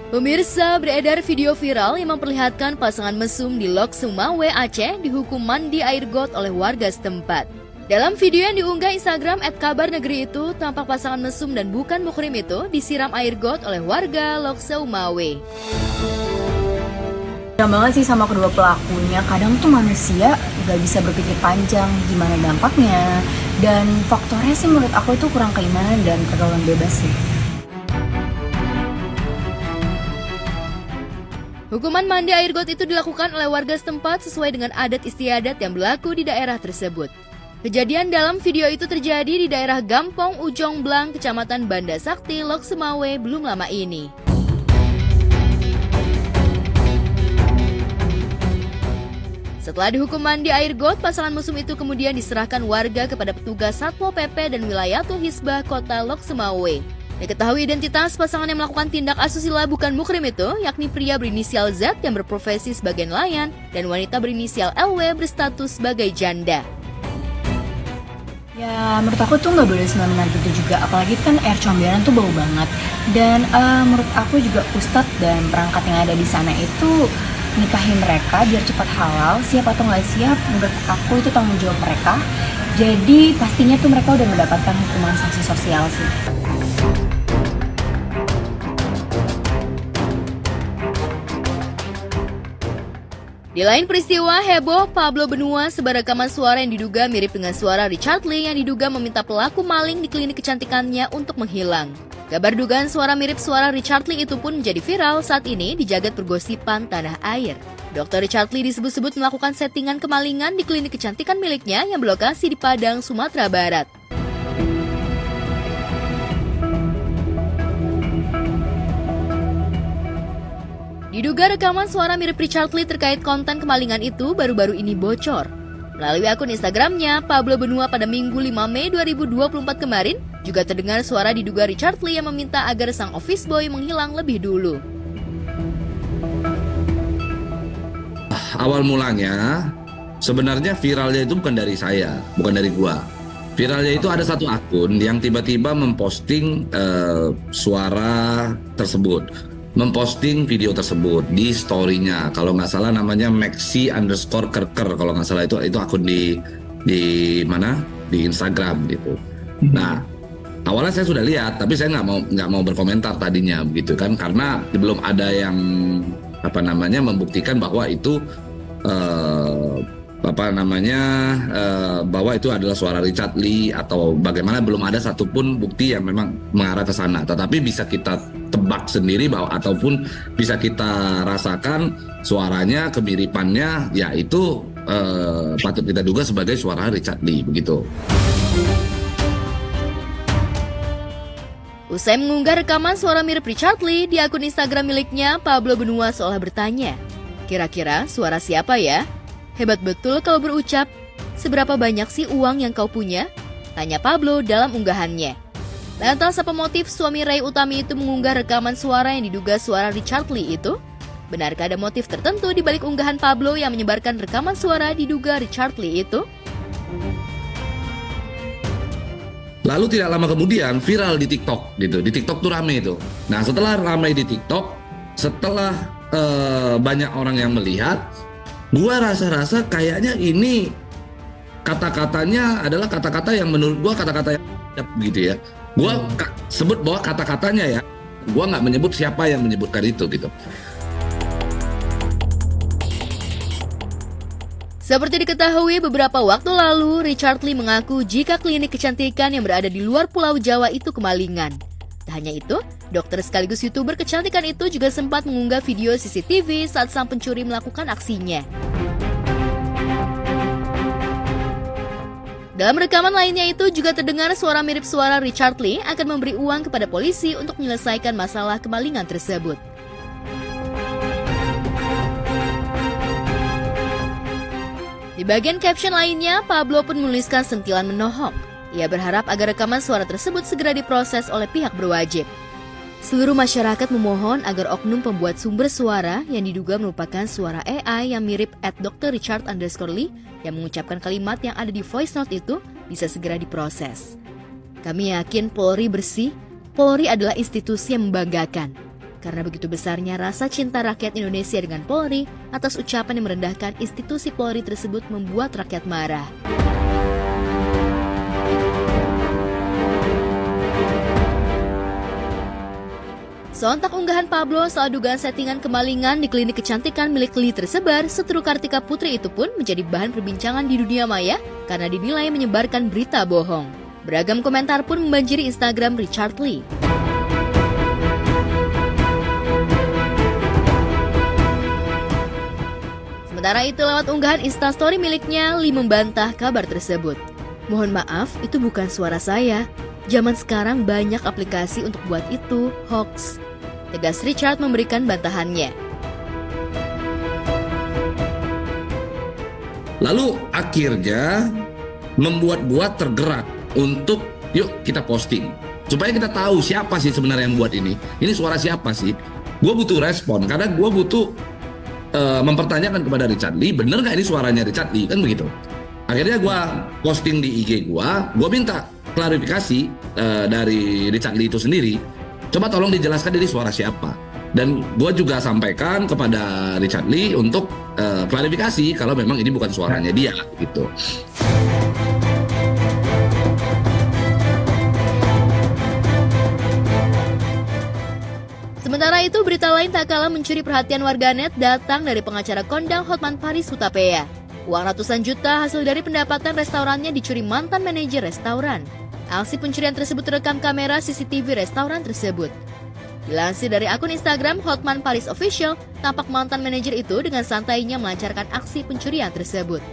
Pemirsa, beredar video viral yang memperlihatkan pasangan mesum di Lok Sumawe, Aceh dihukum mandi air got oleh warga setempat. Dalam video yang diunggah Instagram @kabarnegeri itu, tampak pasangan mesum dan bukan muhrim itu disiram air got oleh warga Lok Sumawe. Sayang banget sih sama kedua pelakunya. Kadang tuh manusia gak bisa berpikir panjang gimana dampaknya. Dan faktornya sih menurut aku itu kurang keimanan dan pergaulan bebas sih. Hukuman mandi air got itu dilakukan oleh warga setempat sesuai dengan adat istiadat yang berlaku di daerah tersebut. Kejadian dalam video itu terjadi di daerah Gampong Ujong Blang, Kecamatan Banda Sakti, Lok Sumawe belum lama ini. Setelah dihukum mandi air got, pasangan mesum itu kemudian diserahkan warga kepada petugas Satpol PP dan Wilayatul Hisbah Kota Lok Sumawe. Diketahui identitas pasangan yang melakukan tindak asusila bukan muhrim itu, yakni pria berinisial Z yang berprofesi sebagai nelayan dan wanita berinisial LW berstatus sebagai janda. Ya menurut aku tuh gak boleh semena-mena gitu juga, apalagi kan air comberan tuh bau banget. Dan menurut aku juga ustadz dan perangkat yang ada di sana itu nikahin mereka biar cepat halal. Siap atau nggak siap, menurut aku itu tanggung jawab mereka. Jadi pastinya tuh mereka udah mendapatkan hukuman sanksi sosial sih. Di lain peristiwa heboh, Pablo Benua sebar rekaman suara yang diduga mirip dengan suara Richard Lee yang diduga meminta pelaku maling di klinik kecantikannya untuk menghilang. Kabar dugaan suara mirip suara Richard Lee itu pun menjadi viral saat ini di jagat pergosipan tanah air. Dr. Richard Lee disebut-sebut melakukan settingan kemalingan di klinik kecantikan miliknya yang berlokasi di Padang, Sumatera Barat. Diduga rekaman suara mirip Richard Lee terkait konten kemalingan itu baru-baru ini bocor. Melalui akun Instagramnya, Pablo Benua pada Minggu 5 Mei 2024 kemarin, juga terdengar suara diduga Richard Lee yang meminta agar sang office boy menghilang lebih dulu. Awal mulanya, sebenarnya viralnya itu bukan dari saya, bukan dari gua. Viralnya itu ada satu akun yang tiba-tiba memposting suara tersebut. Memposting video tersebut di story-nya, kalau nggak salah namanya Maxi_Kerker, kalau nggak salah itu akun di mana, di Instagram gitu. Nah awalnya saya sudah lihat, tapi saya nggak mau berkomentar tadinya begitu kan, karena belum ada yang membuktikan bahwa itu bahwa itu adalah suara Richard Lee atau bagaimana, belum ada satupun bukti yang memang mengarah ke sana. Tetapi bisa kita tebak sendiri bahwa ataupun bisa kita rasakan suaranya, kemiripannya, yaitu patut kita duga sebagai suara Richard Lee begitu. Usai mengunggah rekaman suara mirip Richard Lee di akun Instagram miliknya, Pablo Benua seolah bertanya, "Kira-kira suara siapa ya? Hebat betul kalau berucap. Seberapa banyak sih uang yang kau punya?" tanya Pablo dalam unggahannya. Lantas apa motif suami Ray Utami itu mengunggah rekaman suara yang diduga suara Richard Lee itu? Benarkah ada motif tertentu di balik unggahan Pablo yang menyebarkan rekaman suara diduga Richard Lee itu? Lalu tidak lama kemudian viral di TikTok gitu. Di TikTok tuh rame itu. Nah setelah ramai di TikTok, setelah banyak orang yang melihat, gua rasa kayaknya ini kata-katanya adalah kata-kata yang menurut gua kata-kata yang gitu ya. Gua sebut bahwa kata-katanya ya. Gua nggak menyebut siapa yang menyebutkan itu gitu. Seperti diketahui beberapa waktu lalu, Richard Lee mengaku jika klinik kecantikan yang berada di luar Pulau Jawa itu kemalingan. Tak hanya itu, dokter sekaligus YouTuber kecantikan itu juga sempat mengunggah video CCTV saat sang pencuri melakukan aksinya. Dalam rekaman lainnya itu juga terdengar suara mirip suara Richard Lee akan memberi uang kepada polisi untuk menyelesaikan masalah kemalingan tersebut. Di bagian caption lainnya, Pablo pun menuliskan sentilan menohok. Ia berharap agar rekaman suara tersebut segera diproses oleh pihak berwajib. Seluruh masyarakat memohon agar oknum pembuat sumber suara yang diduga merupakan suara AI yang mirip @Dr. Richard_Lee yang mengucapkan kalimat yang ada di voice note itu bisa segera diproses. Kami yakin Polri bersih, Polri adalah institusi yang membanggakan. karena begitu besarnya rasa cinta rakyat Indonesia dengan Polri atas ucapan yang merendahkan institusi Polri tersebut membuat rakyat marah. Sontak unggahan Pablo soal dugaan settingan kemalingan di klinik kecantikan milik Lee tersebar, seteru Kartika Putri itu pun menjadi bahan perbincangan di dunia maya karena dinilai menyebarkan berita bohong. Beragam komentar pun membanjiri Instagram Richard Lee. Sementara itu lewat unggahan Instastory miliknya, Lee membantah kabar tersebut. Mohon maaf, itu bukan suara saya. Zaman sekarang banyak aplikasi untuk buat itu, hoax. Tegas Richard memberikan bantahannya. Lalu akhirnya membuat gua tergerak untuk yuk kita posting. Supaya kita tahu siapa sih sebenarnya yang buat ini. Ini suara siapa sih? Gua butuh respon karena gua butuh mempertanyakan kepada Richard Lee, bener nggak ini suaranya Richard Lee? Kan begitu. Akhirnya gua posting di IG gua minta klarifikasi dari Richard Lee itu sendiri. Coba tolong dijelaskan ini suara siapa. Dan gue juga sampaikan kepada Richard Lee untuk klarifikasi kalau memang ini bukan suaranya dia gitu. Sementara itu, berita lain tak kalah mencuri perhatian warganet datang dari pengacara kondang Hotman Paris Hutapea. Uang ratusan juta hasil dari pendapatan restorannya dicuri mantan manajer restoran. Aksi pencurian tersebut terekam kamera CCTV restoran tersebut. Dilansir dari akun Instagram Hotman Paris Official, tampak mantan manajer itu dengan santainya melancarkan aksi pencurian tersebut.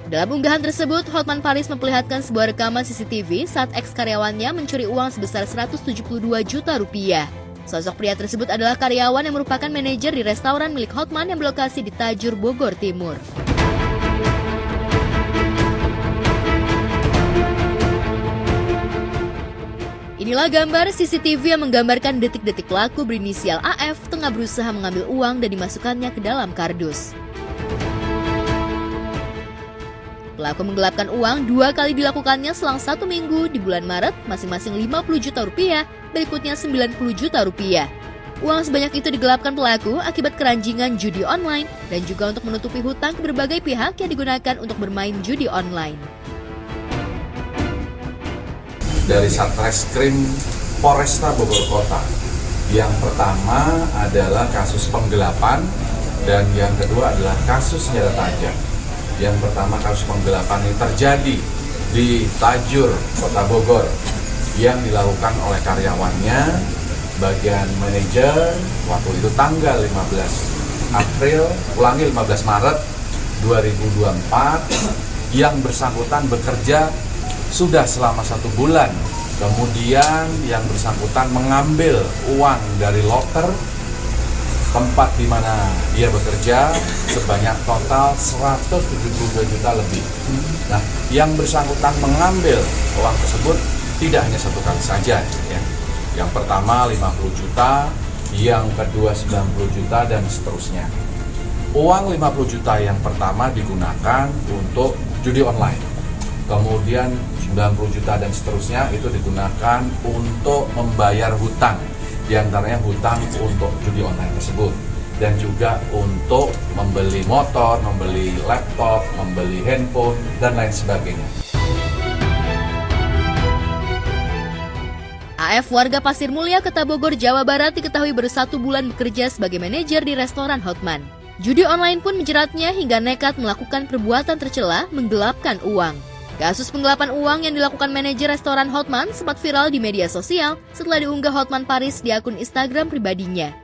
Dalam unggahan tersebut, Hotman Paris memperlihatkan sebuah rekaman CCTV saat ex-karyawannya mencuri uang sebesar 172 juta rupiah. Sosok pria tersebut adalah karyawan yang merupakan manajer di restoran milik Hotman yang berlokasi di Tajur, Bogor Timur. Inilah gambar CCTV yang menggambarkan detik-detik pelaku berinisial AF tengah berusaha mengambil uang dan dimasukkannya ke dalam kardus. Pelaku menggelapkan uang 2 kali dilakukannya selang 1 minggu di bulan Maret, masing-masing 50 juta rupiah, berikutnya 90 juta rupiah. Uang sebanyak itu digelapkan pelaku akibat keranjingan judi online dan juga untuk menutupi hutang ke berbagai pihak yang digunakan untuk bermain judi online. Dari Satreskrim Polresta Bogor Kota. Yang pertama adalah kasus penggelapan dan yang kedua adalah kasus senjata tajam. Yang pertama kasus penggelapan ini terjadi di Tajur, Kota Bogor yang dilakukan oleh karyawannya, bagian manajer, waktu itu tanggal 15 April, 15 Maret 2024, yang bersangkutan bekerja sudah selama 1 bulan. Kemudian yang bersangkutan mengambil uang dari loker tempat di mana dia bekerja sebanyak total 172 juta lebih. Nah, yang bersangkutan mengambil uang tersebut tidak hanya 1 kali saja ya. Yang pertama 50 juta, yang kedua 90 juta dan seterusnya. Uang 50 juta yang pertama digunakan untuk judi online. Kemudian 90 juta dan seterusnya itu digunakan untuk membayar hutang, di antaranya hutang untuk judi online tersebut, dan juga untuk membeli motor, membeli laptop, membeli handphone, dan lain sebagainya. AF warga Pasir Mulia, Kota Bogor, Jawa Barat diketahui baru 1 bulan bekerja sebagai manajer di restoran Hotman. Judi online pun menjeratnya hingga nekat melakukan perbuatan tercela menggelapkan uang. Kasus penggelapan uang yang dilakukan manajer restoran Hotman sempat viral di media sosial setelah diunggah Hotman Paris di akun Instagram pribadinya.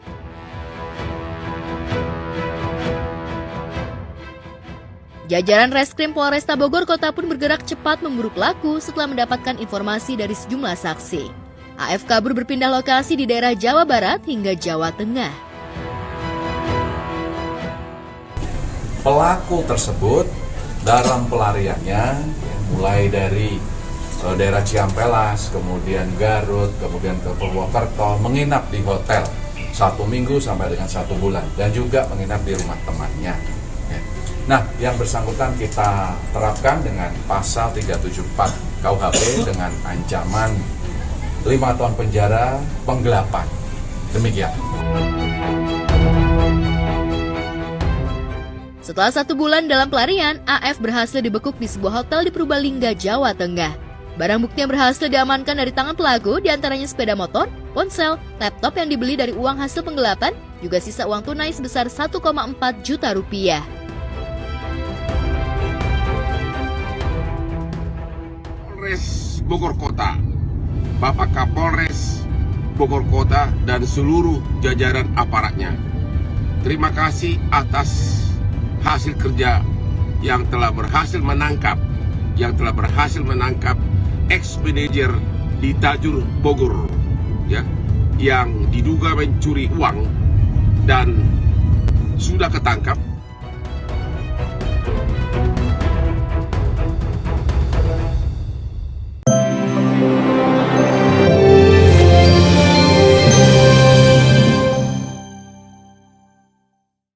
Jajaran Reskrim Polresta Bogor Kota pun bergerak cepat memburu pelaku setelah mendapatkan informasi dari sejumlah saksi. AF kabur berpindah lokasi di daerah Jawa Barat hingga Jawa Tengah. Pelaku tersebut dalam pelariannya mulai dari daerah Ciampelas, kemudian Garut, kemudian ke Purwokerto, menginap di hotel 1 minggu sampai dengan 1 bulan, dan juga menginap di rumah temannya. Nah, yang bersangkutan kita terapkan dengan pasal 374 KUHP dengan ancaman 5 tahun penjara, penggelapan. Demikian. Setelah 1 bulan dalam pelarian, AF berhasil dibekuk di sebuah hotel di Purbalingga, Jawa Tengah. Barang bukti yang berhasil diamankan dari tangan pelaku diantaranya sepeda motor, ponsel, laptop yang dibeli dari uang hasil penggelapan, juga sisa uang tunai sebesar 1,4 juta rupiah. Polres Bogor Kota, Bapak Kapolres Bogor Kota dan seluruh jajaran aparatnya. Terima kasih atas hasil kerja yang telah berhasil menangkap ex-manajer di Tajur Bogor, ya, yang diduga mencuri uang dan sudah ketangkap